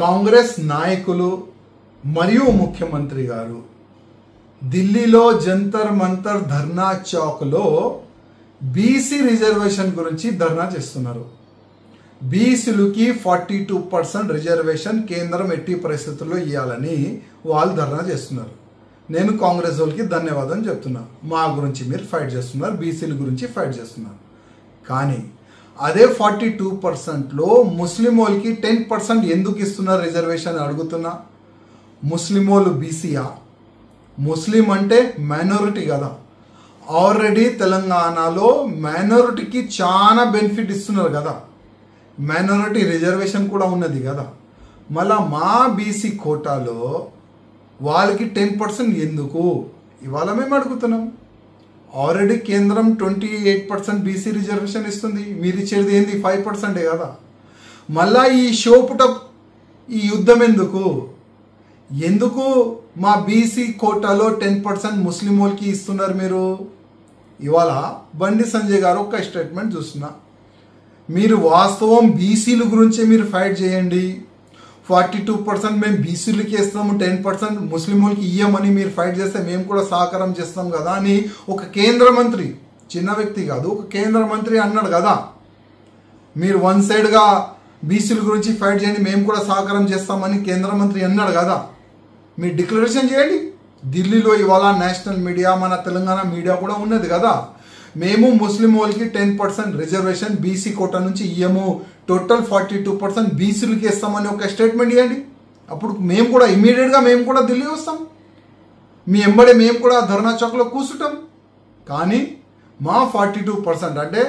కాంగ్రెస్ నాయకులు మరియు ముఖ్యమంత్రి గారు ఢిల్లీలో జంతర్ మంతర్ ధర్నా చౌక్లో బీసీ రిజర్వేషన్ గురించి ధర్నా చేస్తున్నారు. బీసీలకి 42% రిజర్వేషన్ కేంద్రం ఎట్టి పరిస్థితుల్లో ఇవ్వాలని వాళ్ళు ధర్నా చేస్తున్నారు. నేను కాంగ్రెస్ వాళ్ళకి ధన్యవాదం చెప్తున్నా. మా గురించి మీరు ఫైట్ చేస్తున్నారు, బీసీల గురించి ఫైట్ చేస్తున్నారు. కానీ అదే 42%లో ముస్లిం వాళ్ళకి 10% ఎందుకు ఇస్తున్నారు రిజర్వేషన్ అడుగుతున్నా. ముస్లిం వాళ్ళు బీసీయా? ముస్లిం అంటే మైనారిటీ కదా. ఆల్రెడీ తెలంగాణలో మైనారిటీకి చాలా బెనిఫిట్ ఇస్తున్నారు కదా. మైనారిటీ రిజర్వేషన్ కూడా ఉన్నది కదా. మళ్ళా మా బీసీ కోటాలో వాళ్ళకి 10% ఎందుకు ఇవాళ మేము అడుగుతున్నాం. ఆల్రెడీ కేంద్రం 28% బీసీ రిజర్వేషన్ ఇస్తుంది. మీరు ఇచ్చేది ఏంది 5% కదా. మళ్ళా ఈ షోపుటప్ ఈ యుద్ధం ఎందుకు మా బీసీ కోటాలో 10% ముస్లిం వాళ్ళకి ఇస్తున్నారు మీరు? ఇవాళ బండి సంజయ్ గారు ఒక స్టేట్మెంట్ చూస్తున్నా. మీరు వాస్తవం బీసీల గురించే మీరు ఫైట్ చేయండి. 42% మేము బీసీలకి ఇస్తాము, 10% ముస్లిం వాళ్ళకి ఇయ్యమని మీరు ఫైట్ చేస్తే మేము కూడా సహకారం చేస్తాం కదా అని ఒక కేంద్ర మంత్రి, చిన్న వ్యక్తి కాదు, ఒక కేంద్ర మంత్రి అన్నాడు కదా. మీరు వన్ సైడ్గా బీసీల గురించి ఫైట్ చేయండి, మేము కూడా సహకారం చేస్తామని కేంద్ర మంత్రి అన్నాడు కదా. మీరు డిక్లరేషన్ చేయండి. ఢిల్లీలో ఇవాళ నేషనల్ మీడియా, మన తెలంగాణ మీడియా కూడా ఉన్నది కదా. మేము ముస్లిం వాళ్ళకి 10% రిజర్వేషన్ బీసీ కోటా నుంచి ఇయ్యము, టోటల్ 42% బీసీలకి ఇస్తామని ఒక స్టేట్మెంట్ ఇవ్వండి. అప్పుడు మేము కూడా ఇమీడియట్గా మేము కూడా ఢిల్లీ వస్తాం. మీ ఎంబడే మేము కూడా ధర్నా చౌక్లో కూర్చుంటాం. కానీ మా 42% అంటే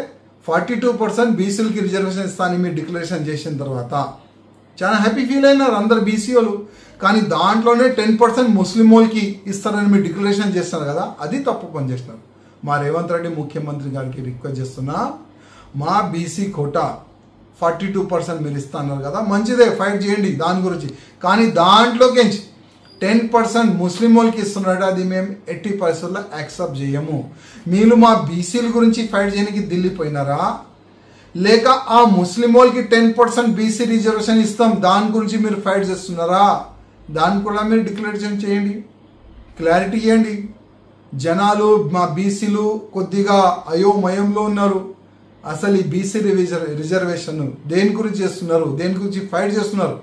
42% బీసీలకి రిజర్వేషన్ ఇస్తానని మీరు డిక్లరేషన్ చేసిన తర్వాత చాలా హ్యాపీ ఫీల్ అయినారు అందరు బీసీ వాళ్ళు. కానీ దాంట్లోనే 10% ముస్లిం వాళ్ళకి ఇస్తారని మీరు డిక్లరేషన్ చేస్తున్నారు కదా, అది తప్పు పని చేస్తున్నారు. మా రేవంత్ రెడ్డి ముఖ్యమంత్రి గారికి రిక్వెస్ట్ చేస్తున్నా, మా బీసీ కోటా 42% మీరు ఇస్తున్నారు కదా, మంచిదే, ఫైట్ చేయండి దాని గురించి. కానీ దాంట్లోకి 10% ముస్లిం వాళ్ళకి ఇస్తున్నారు, అది మేము ఎట్టి పరిస్థితుల్లో యాక్సెప్ట్ చేయము. మీరు మా బీసీల గురించి ఫైట్ చేయడానికి ఢిల్లీ పోయినారా, లేక ఆ ముస్లిం వాళ్ళకి 10% బీసీ రిజర్వేషన్ ఇస్తాం దాని గురించి మీరు ఫైట్ చేస్తున్నారా? దాన్ని కూడా మీరు డిక్లరేషన్ చేయండి, క్లారిటీ ఇవ్వండి. జనాలు మా బీసీలు కొద్దిగా అయోమయంలో ఉన్నారు. అసలు ఈ బీసీ రిజర్వేషన్ దేని గురించి చేస్తున్నారు, దేని గురించి ఫైట్ చేస్తున్నారు,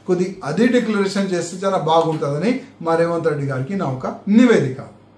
కొద్ది అది డిక్లరేషన్ చేస్తే చాలా బాగుంటుందని మా రేవంత్ రెడ్డి గారికి నా ఒక నివేదిక.